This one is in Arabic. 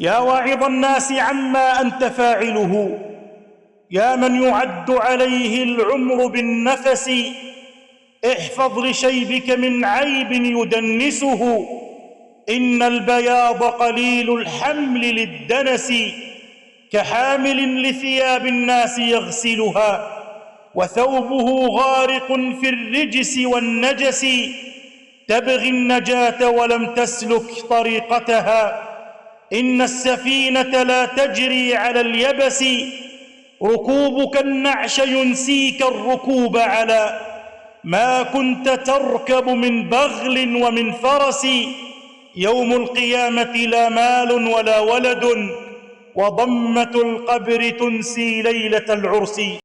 يا واعظ الناس عما أنت فاعله، يا من يعد عليه العمر بالنفس، احفظ لشيبك من عيب يدنسه، إن البياض قليل الحمل للدنس، كحامل لثياب الناس يغسلها وثوبه غارق في الرجس والنجس، تبغي النجاة ولم تسلك طريقتها، إن السفينة لا تجري على اليبس، ركوبك النعش ينسيك الركوب على ما كنت تركب من بغل ومن فرس، يوم القيامة لا مال ولا ولد، وضمة القبر تنسي ليلة العرس.